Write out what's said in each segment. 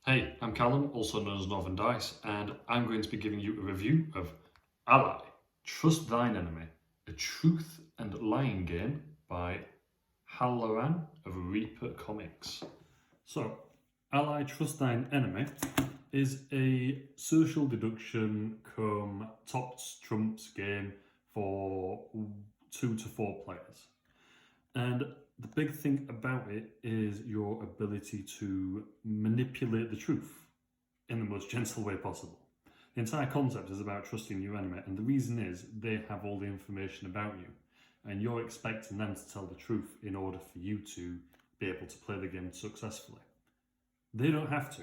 Hey, I'm Callum, also known as Northern Dice, and I'm going to be giving you a review of ALIE Trust Thine Enemy, a truth and lying game by Halloran of Reaper Comics. So, ALIE Trust Thine Enemy is a social deduction cum tops trumps game for 2 to 4 players. And the big thing about it is your ability to manipulate the truth in the most gentle way possible. The entire concept is about trusting your enemy, and the reason is they have all the information about you, and you're expecting them to tell the truth in order for you to be able to play the game successfully. They don't have to,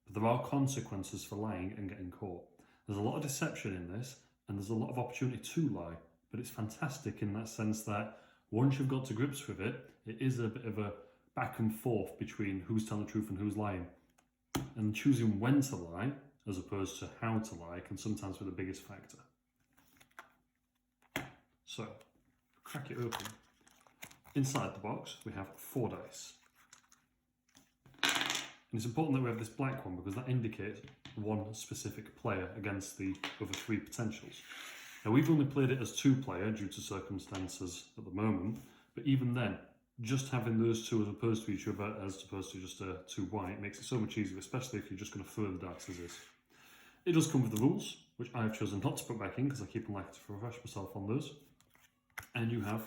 but there are consequences for lying and getting caught. There's a lot of deception in this, and there's a lot of opportunity to lie, but it's fantastic in that sense that once you've got to grips with it, it is a bit of a back and forth between who's telling the truth and who's lying. And choosing when to lie, as opposed to how to lie, can sometimes be the biggest factor. So, crack it open. Inside the box, we have 4 dice. And it's important that we have this black one because that indicates one specific player against the other 3 potentials. Now, we've only played it as 2-player due to circumstances at the moment, but even then, just having those 2 as opposed to each other as opposed to just 2 white makes it so much easier, especially if you're just going to throw the dice as is. It does come with the rules, which I have chosen not to put back in because I keep on liking to refresh myself on those. And you have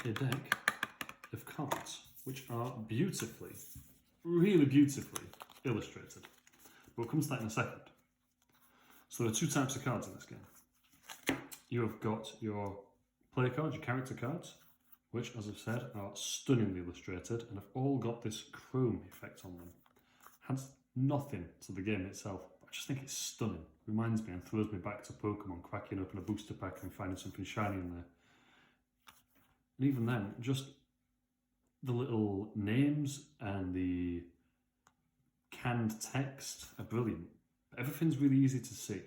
a deck of cards, which are beautifully, really beautifully illustrated. But we'll come to that in a second. So there are 2 types of cards in this game. You have got your player cards, your character cards, which, as I've said, are stunningly illustrated and have all got this chrome effect on them. Adds nothing to the game itself, but I just think it's stunning. Reminds me and throws me back to Pokemon, cracking open a booster pack and finding something shiny in there. And even then, just the little names and the canned text are brilliant. Everything's really easy to see.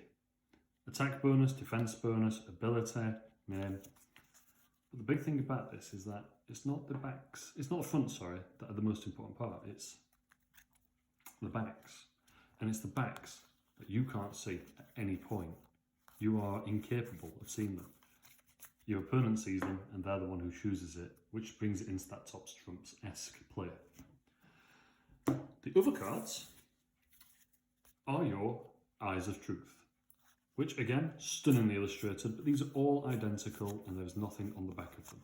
Attack bonus, defense bonus, ability, name. But the big thing about this is that it's not the backs, it's not the front, sorry, that are the most important part. It's the backs. And it's the backs that you can't see at any point. You are incapable of seeing them. Your opponent sees them and they're the one who chooses it, which brings it into that tops trumps-esque play. The other cards are your Eyes of Truth, which again, stunningly illustrated, but these are all identical and there's nothing on the back of them.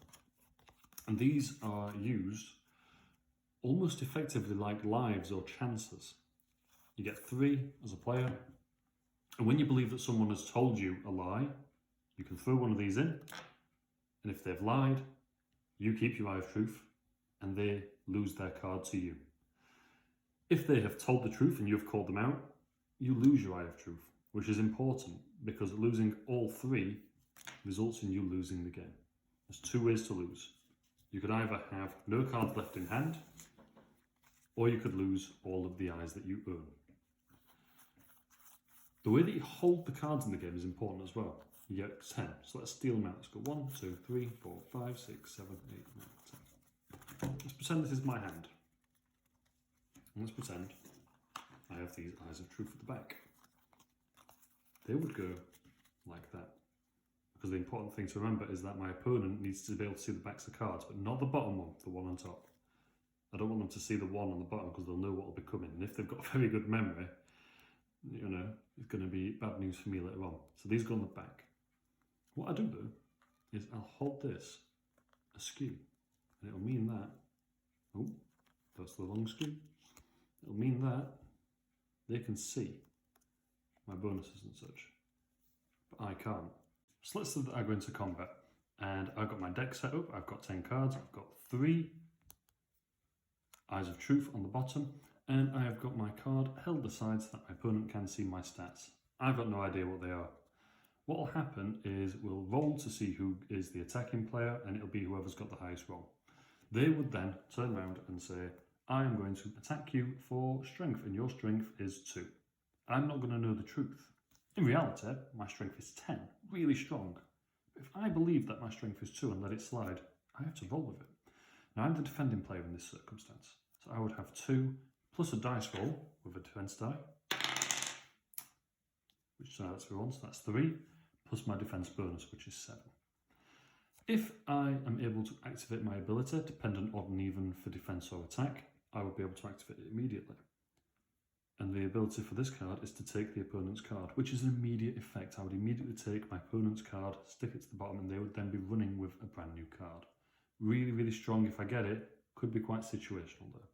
And these are used almost effectively like lives or chances. You get 3 as a player, and when you believe that someone has told you a lie, you can throw one of these in, and if they've lied, you keep your Eye of Truth, and they lose their card to you. If they have told the truth and you've called them out, you lose your Eye of Truth, which is important because losing all 3 results in you losing the game. There's 2 ways to lose. You could either have no cards left in hand, or you could lose all of the eyes that you own. The way that you hold the cards in the game is important as well. You get 10, so let's deal them out. Let's go 1, 2, 3, 4, 5, 6, 7, 8, 9, 10. Let's pretend this is my hand. And let's pretend I have these Eyes of Truth at the back. They would go like that. Because the important thing to remember is that my opponent needs to be able to see the backs of cards, but not the bottom one, the one on top. I don't want them to see the one on the bottom because they'll know what will be coming. And if they've got a very good memory, you know, it's going to be bad news for me later on. So these go on the back. What I do though is I'll hold this askew, and it'll mean that, oh, that's the long skew. It'll mean that they can see my bonuses and such, but I can't. So let's say that I go into combat and I've got my deck set up, I've got 10 cards, I've got 3 Eyes of Truth on the bottom, and I have got my card held aside so that my opponent can see my stats. I've got no idea what they are. What will happen is we'll roll to see who is the attacking player, and it'll be whoever's got the highest roll. They would then turn around and say, I am going to attack you for strength, and your strength is 2. I'm not going to know the truth. In reality, my strength is 10, really strong. But if I believe that my strength is 2 and let it slide, I have to roll with it. Now, I'm the defending player in this circumstance, so So I would have 2 plus a dice roll with a defense die, which that's for 1, so that's 3, plus my defense bonus, which is 7. If I am able to activate my ability, dependent odd and even for defense or attack, I would be able to activate it immediately. And the ability for this card is to take the opponent's card, which is an immediate effect. I would immediately take my opponent's card, stick it to the bottom, and they would then be running with a brand new card. Really, really strong if I get it. Could be quite situational though.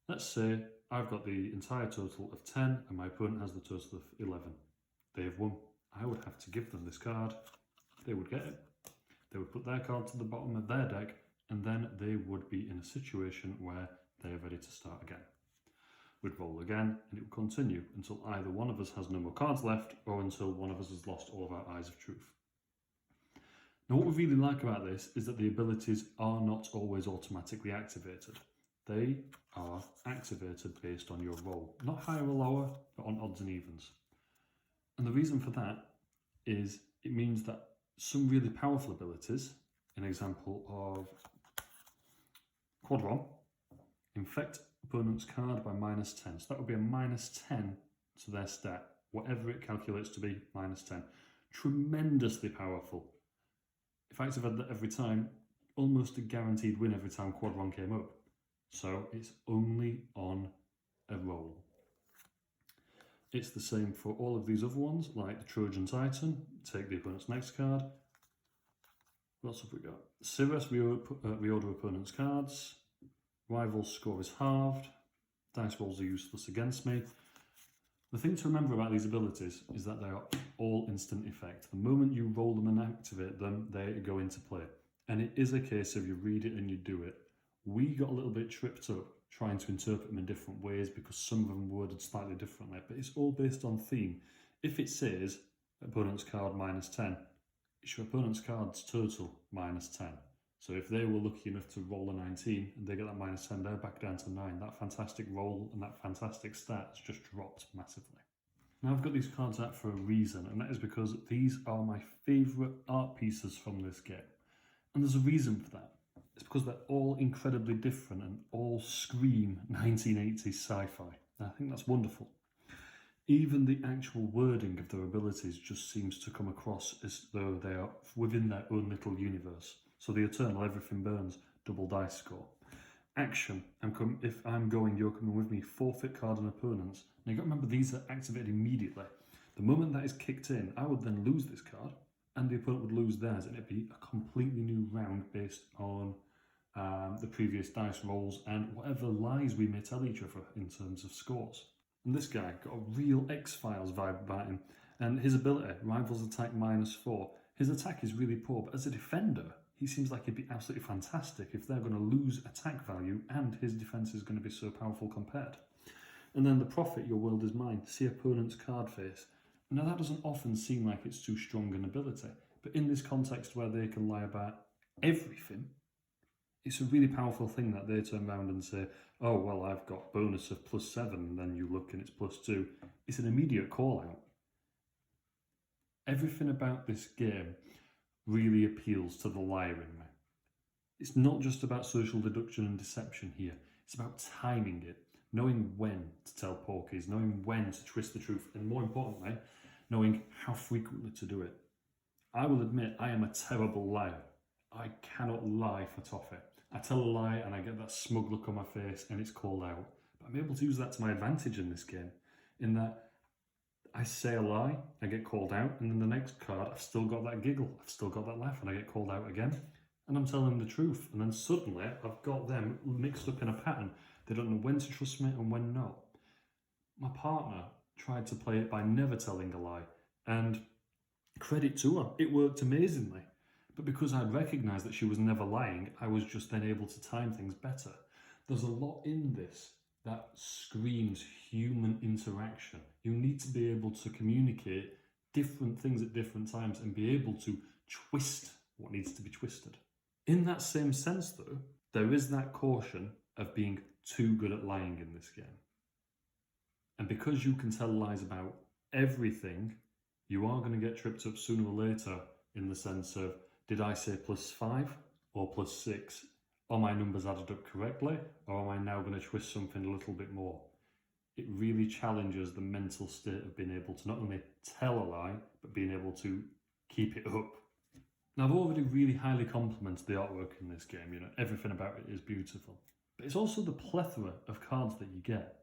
Let's say I've got the entire total of 10 and my opponent has the total of 11. They have won. I would have to give them this card. They would get it. They would put their card to the bottom of their deck, and then they would be in a situation where they are ready to start again. We'd roll again, and it would continue until either one of us has no more cards left, or until one of us has lost all of our Eyes of Truth. Now, what we really like about this is that the abilities are not always automatically activated. They are activated based on your roll, not higher or lower, but on odds and evens. And the reason for that is it means that some really powerful abilities, an example of Quad 1, infect opponent's card by -10. So that would be a -10 to their stat, whatever it calculates to be, -10. Tremendously powerful. If I activate that every time, almost a guaranteed win every time Quad 1 came up. So it's only on a roll. It's the same for all of these other ones, like the Trojan Titan, take the opponent's next card. What else have we got? Cirrus, reorder opponent's cards. Rival's score is halved. Dice rolls are useless against me. The thing to remember about these abilities is that they are all instant effect. The moment you roll them and activate them, they go into play. And it is a case of you read it and you do it. We got a little bit tripped up trying to interpret them in different ways because some of them worded slightly differently, but it's all based on theme. If it says opponent's card -10, it's your opponent's card's total -10. So if they were lucky enough to roll a 19 and they get that -10, they're back down to 9. That fantastic roll and that fantastic stat has just dropped massively. Now I've got these cards out for a reason, and that is because these are my favourite art pieces from this game. And there's a reason for that. It's because they're all incredibly different and all scream 1980s sci-fi. And I think that's wonderful. Even the actual wording of their abilities just seems to come across as though they are within their own little universe. So the Eternal, everything burns, double dice score. Action, if I'm going, you're coming with me, forfeit card and opponents. Now you've got to remember these are activated immediately. The moment that is kicked in, I would then lose this card and the opponent would lose theirs, and it'd be a completely new round based on the previous dice rolls and whatever lies we may tell each other in terms of scores. And this guy got a real X-Files vibe about him. And his ability, Rivals Attack -4. His attack is really poor, but as a defender, he seems like he'd be absolutely fantastic if they're going to lose attack value and his defense is going to be so powerful compared. And then the Prophet, your world is mine. See opponent's card face. Now that doesn't often seem like it's too strong an ability, but in this context where they can lie about everything, it's a really powerful thing that they turn around and say, oh, well, I've got bonus of +7, and then you look and it's +2. It's an immediate call out. Everything about this game really appeals to the liar in me. It's not just about social deduction and deception here. It's about timing it, knowing when to tell porkies, knowing when to twist the truth, and more importantly, knowing how frequently to do it. I will admit I am a terrible liar. I cannot lie for toffee. I tell a lie and I get that smug look on my face and it's called out. But I'm able to use that to my advantage in this game, in that I say a lie, I get called out, and then the next card I've still got that giggle, I've still got that laugh, and I get called out again, and I'm telling the truth, and then suddenly I've got them mixed up in a pattern. They don't know when to trust me and when not. My partner tried to play it by never telling a lie, and credit to her, it worked amazingly. But because I'd recognised that she was never lying, I was just then able to time things better. There's a lot in this that screams human interaction. You need to be able to communicate different things at different times and be able to twist what needs to be twisted. In that same sense, though, there is that caution of being too good at lying in this game. And because you can tell lies about everything, you are going to get tripped up sooner or later in the sense of, did I say +5 or +6? Are my numbers added up correctly, or am I now going to twist something a little bit more? It really challenges the mental state of being able to not only tell a lie, but being able to keep it up. Now, I've already really highly complimented the artwork in this game, you know, everything about it is beautiful. But it's also the plethora of cards that you get.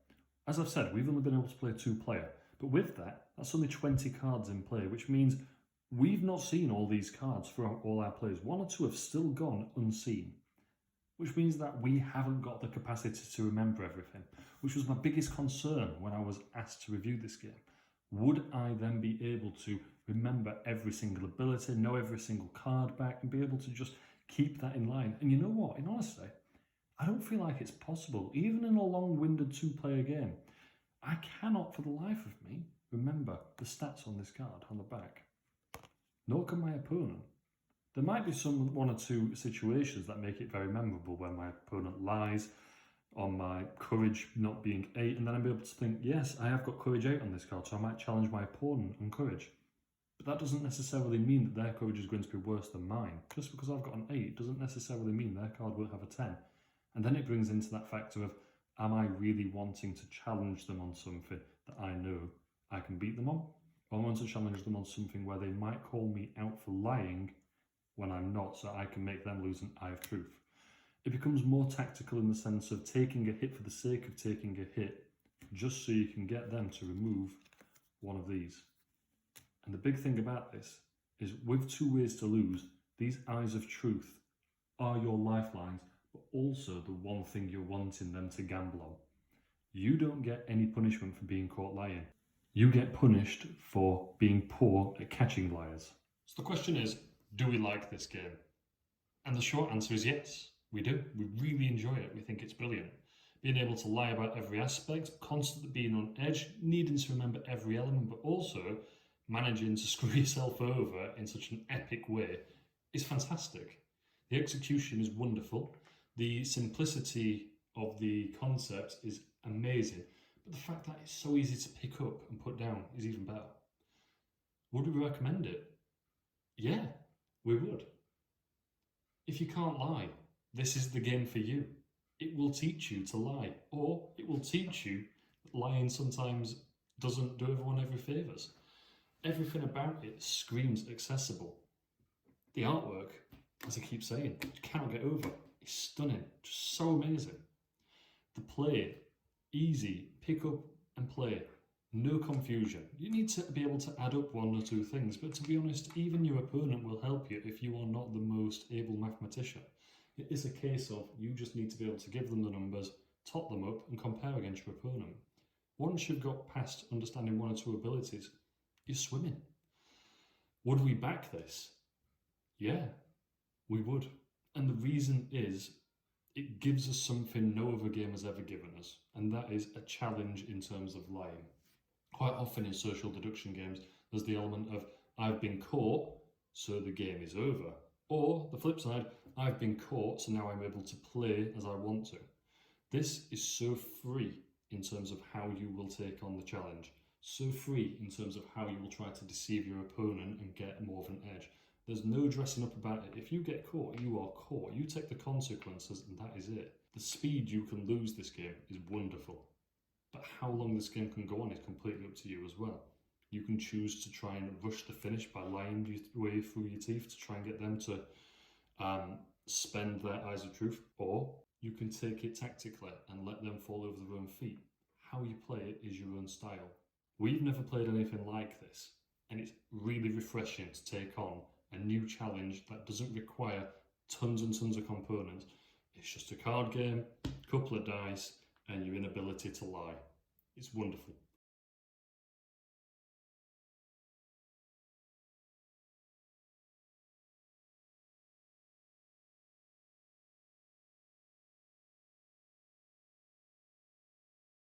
As I've said, we've only been able to play 2-player, but with that, that's only 20 cards in play, which means we've not seen all these cards throughout all our plays. 1 or 2 have still gone unseen, which means that we haven't got the capacity to remember everything, which was my biggest concern when I was asked to review this game. Would I then be able to remember every single ability, know every single card back, and be able to just keep that in line? And you know what, in honesty, I don't feel like it's possible. Even in a long-winded 2-player game, I cannot for the life of me remember the stats on this card on the back. Nor can my opponent. There might be 1 or 2 situations that make it very memorable where my opponent lies on my courage not being 8, and then I'll be able to think, yes, I have got courage 8 on this card, so I might challenge my opponent on courage. But that doesn't necessarily mean that their courage is going to be worse than mine. Just because I've got an 8 doesn't necessarily mean their card will have a 10. And then it brings into that factor of, am I really wanting to challenge them on something that I know I can beat them on? Or I want to challenge them on something where they might call me out for lying when I'm not, so I can make them lose an eye of truth. It becomes more tactical in the sense of taking a hit for the sake of taking a hit, just so you can get them to remove one of these. And the big thing about this is, with 2 ways to lose, these eyes of truth are your lifelines, but also the one thing you're wanting them to gamble on. You don't get any punishment for being caught lying. You get punished for being poor at catching liars. So the question is, do we like this game? And the short answer is yes, we do. We really enjoy it. We think it's brilliant. Being able to lie about every aspect, constantly being on edge, needing to remember every element, but also managing to screw yourself over in such an epic way is fantastic. The execution is wonderful. The simplicity of the concept is amazing. But the fact that it's so easy to pick up and put down is even better. Would we recommend it? Yeah, we would. If you can't lie, this is the game for you. It will teach you to lie, or it will teach you that lying sometimes doesn't do everyone every favours. Everything about it screams accessible. The artwork, as I keep saying, you cannot get over. It's stunning, just so amazing. The play, easy, pick up and play. No confusion. You need to be able to add up 1 or 2 things, but to be honest, even your opponent will help you if you are not the most able mathematician. It is a case of you just need to be able to give them the numbers, tot them up, and compare against your opponent. Once you've got past understanding 1 or 2 abilities, you're swimming. Would we back this? Yeah, we would. And the reason is, it gives us something no other game has ever given us, and that is a challenge in terms of lying. Quite often in social deduction games, there's the element of, I've been caught, so the game is over. Or the flip side, I've been caught, so now I'm able to play as I want to. This is so free in terms of how you will take on the challenge. So free in terms of how you will try to deceive your opponent and get more of an edge. There's no dressing up about it. If you get caught, you are caught. You take the consequences, and that is it. The speed you can lose this game is wonderful. But how long this game can go on is completely up to you as well. You can choose to try and rush the finish by lying your way through your teeth to try and get them to spend their eyes of truth, or you can take it tactically and let them fall over their own feet. How you play it is your own style. We've never played anything like this, and it's really refreshing to take on a new challenge that doesn't require tons and tons of components. It's just a card game, couple of dice, and your inability to lie. It's wonderful.